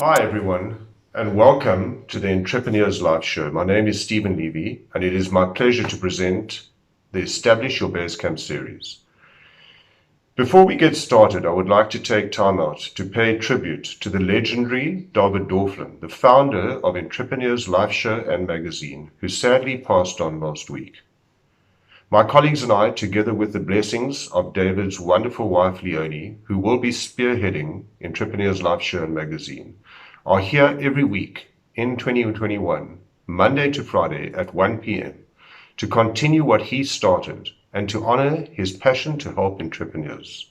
Hi, everyone, and welcome to the Entrepreneurs Live Show. My name is Stephen Levy, and it is my pleasure to present the Establish Your Basecamp series. Before we get started, I would like to take time out to pay tribute to the legendary David Dorflin, the founder of Entrepreneurs Live Show and magazine, who sadly passed on last week. My colleagues and I, together with the blessings of David's wonderful wife Leonie, who will be spearheading Entrepreneurs Live Show and magazine, are here every week in 2021, Monday to Friday at 1 p.m. to continue what he started and to honor his passion to help entrepreneurs.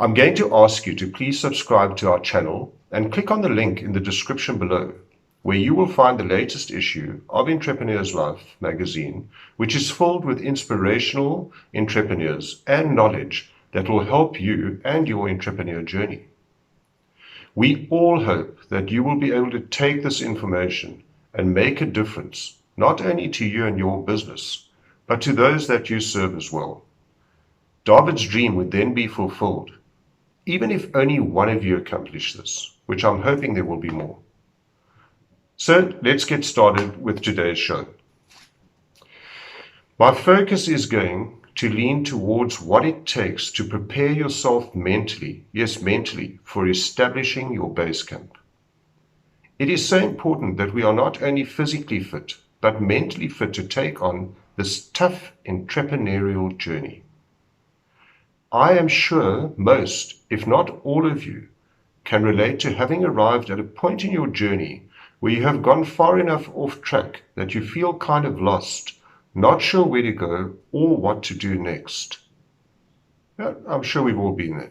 I'm going to ask you to please subscribe to our channel and click on the link in the description below, where you will find the latest issue of Entrepreneurs Life magazine, which is filled with inspirational entrepreneurs and knowledge that will help you and your entrepreneur journey. We all hope that you will be able to take this information and make a difference, not only to you and your business, but to those that you serve as well. David's dream would then be fulfilled, even if only one of you accomplished this, which I'm hoping there will be more. So let's get started with today's show. My focus is going to lean towards what it takes to prepare yourself mentally, yes, mentally, for establishing your base camp. It is so important that we are not only physically fit, but mentally fit to take on this tough entrepreneurial journey. I am sure most, if not all of you, can relate to having arrived at a point in your journey where you have gone far enough off track that you feel kind of lost, not sure where to go or what to do next. I'm sure we've all been there.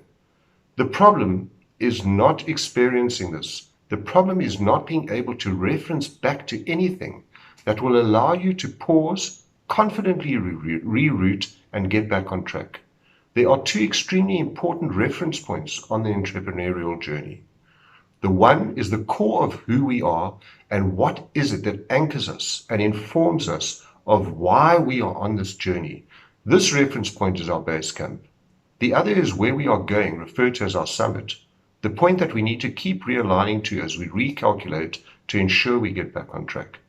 The problem is not experiencing this. The problem is not being able to reference back to anything that will allow you to pause, confidently reroute, and get back on track. There are two extremely important reference points on the entrepreneurial journey. The one is the core of who we are and what is it that anchors us and informs us of why we are on this journey. This reference point is our base camp. The other is where we are going, referred to as our summit, the point that we need to keep realigning to as we recalculate to ensure we get back on track.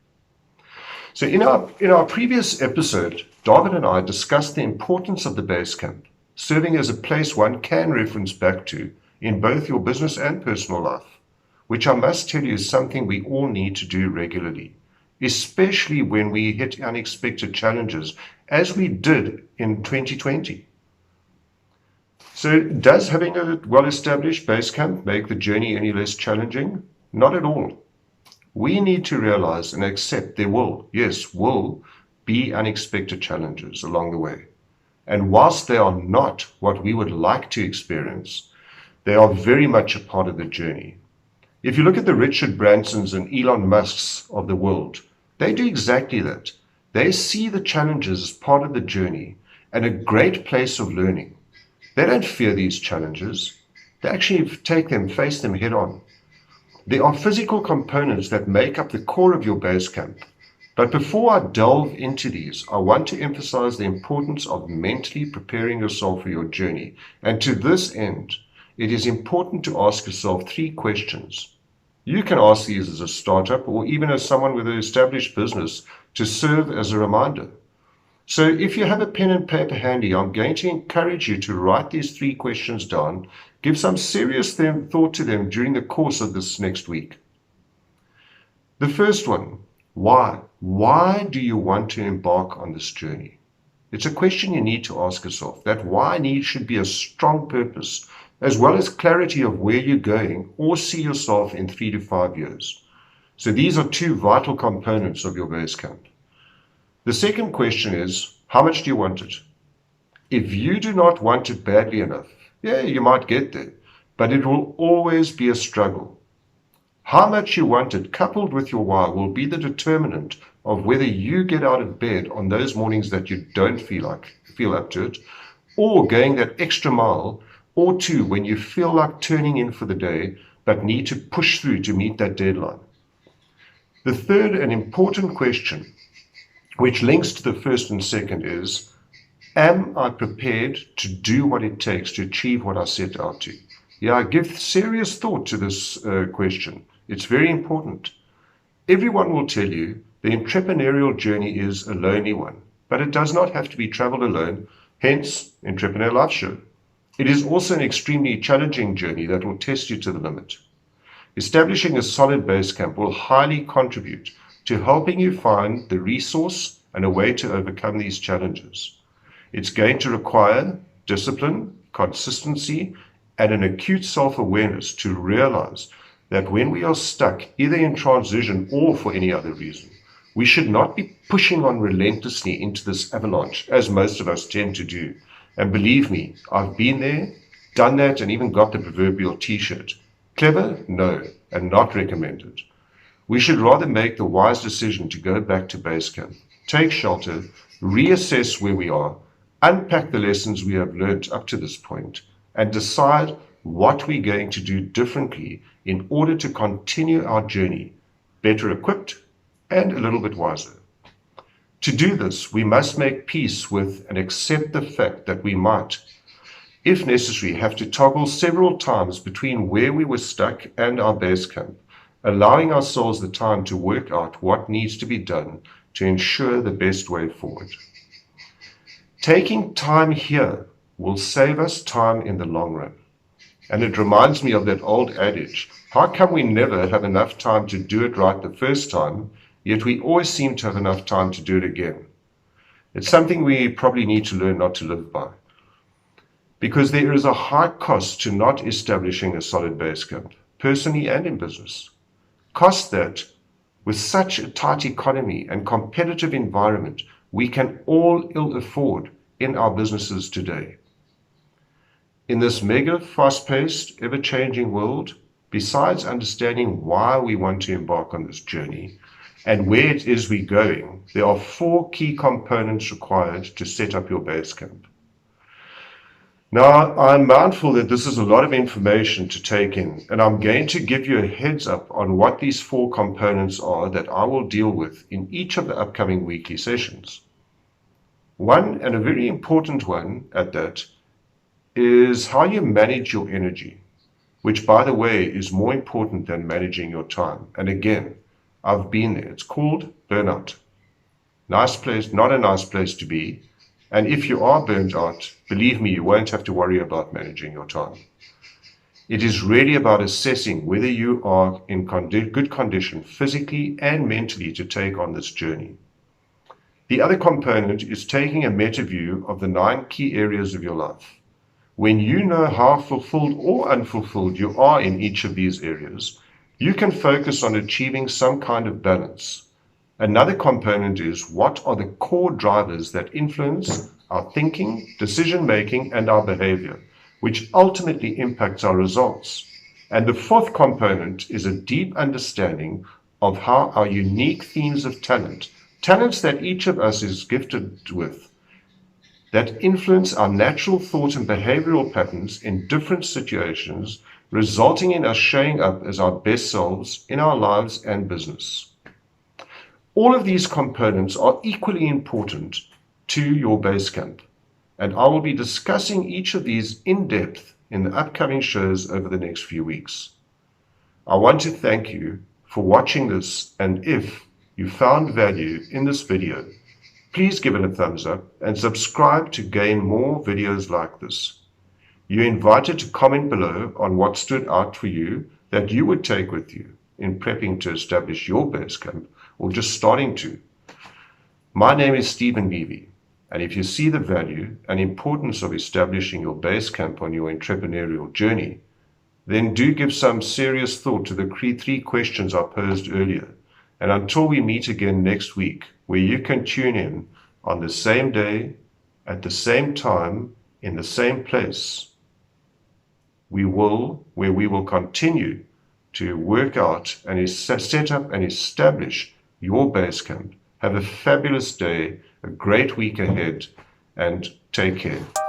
So in our previous episode, David and I discussed the importance of the base camp, serving as a place one can reference back to in both your business and personal life, which I must tell you is something we all need to do regularly, especially when we hit unexpected challenges, as we did in 2020. So does having a well-established base camp make the journey any less challenging? Not at all. We need to realize and accept there will be unexpected challenges along the way. And whilst they are not what we would like to experience, they are very much a part of the journey. If you look at the Richard Bransons and Elon Musks of the world, they do exactly that. They see the challenges as part of the journey and a great place of learning. They don't fear these challenges. They actually face them head on. There are physical components that make up the core of your base camp. But before I delve into these, I want to emphasize the importance of mentally preparing yourself for your journey. And to this end, it is important to ask yourself three questions. You can ask these as a startup or even as someone with an established business to serve as a reminder. So if you have a pen and paper handy, I'm going to encourage you to write these three questions down, give some serious thought to them during the course of this next week. The first one, why? Why do you want to embark on this journey? It's a question you need to ask yourself. That why should be a strong purpose, as well as clarity of where you're going or see yourself in 3 to 5 years. So these are two vital components of your base camp. The second question is, how much do you want it? If you do not want it badly enough, you might get there, but it will always be a struggle. How much you want it, coupled with your why, will be the determinant of whether you get out of bed on those mornings that you don't feel up to it, or going that extra mile or two when you feel like turning in for the day, but need to push through to meet that deadline. The third and important question, which links to the first and second, is, am I prepared to do what it takes to achieve what I set out to? Yeah, give serious thought to this question. It's very important. Everyone will tell you the entrepreneurial journey is a lonely one, but it does not have to be traveled alone, hence Entrepreneur Life Show. It is also an extremely challenging journey that will test you to the limit. Establishing a solid base camp will highly contribute to helping you find the resource and a way to overcome these challenges. It's going to require discipline, consistency, and an acute self-awareness to realize that when we are stuck, either in transition or for any other reason, we should not be pushing on relentlessly into this avalanche, as most of us tend to do. And believe me, I've been there, done that, and even got the proverbial t-shirt. Clever? No, and not recommended. We should rather make the wise decision to go back to base camp, take shelter, reassess where we are, unpack the lessons we have learned up to this point, and decide what we're going to do differently in order to continue our journey better equipped and a little bit wiser. To do this, we must make peace with and accept the fact that we might, if necessary, have to toggle several times between where we were stuck and our base camp, allowing ourselves the time to work out what needs to be done to ensure the best way forward. Taking time here will save us time in the long run. And it reminds me of that old adage, how come we never have enough time to do it right the first time, yet we always seem to have enough time to do it again? It's something we probably need to learn not to live by. Because there is a high cost to not establishing a solid base camp, personally and in business. Cost that, with such a tight economy and competitive environment, we can all ill afford in our businesses today. In this mega, fast-paced, ever-changing world, besides understanding why we want to embark on this journey and where it is we're going, there are 4 key components required to set up your base camp. Now, I'm mindful that this is a lot of information to take in, and I'm going to give you a heads up on what these 4 components are that I will deal with in each of the upcoming weekly sessions. One, and a very important one at that, is how you manage your energy, which, by the way, is more important than managing your time. And again, I've been there. It's called burnout. Nice place, not a nice place to be. And if you are burnt out, believe me, you won't have to worry about managing your time. It is really about assessing whether you are in good condition physically and mentally to take on this journey. The other component is taking a meta view of the 9 key areas of your life. When you know how fulfilled or unfulfilled you are in each of these areas, you can focus on achieving some kind of balance. Another component is what are the core drivers that influence our thinking, decision-making, and our behavior, which ultimately impacts our results. And the 4th component is a deep understanding of how our unique themes of talents that each of us is gifted with, that influence our natural thought and behavioral patterns in different situations, resulting in us showing up as our best selves in our lives and business. All of these components are equally important to your base camp, and I will be discussing each of these in depth in the upcoming shows over the next few weeks. I want to thank you for watching this, and if you found value in this video, please give it a thumbs up and subscribe to gain more videos like this. You're invited to comment below on what stood out for you that you would take with you in prepping to establish your base camp or just starting to. My name is Stephen Levy, and if you see the value and importance of establishing your base camp on your entrepreneurial journey, then do give some serious thought to the 3 questions I posed earlier. And until we meet again next week, where you can tune in on the same day, at the same time, in the same place, where we will continue to work out and set up and establish your base camp. Have a fabulous day, a great week ahead, and take care.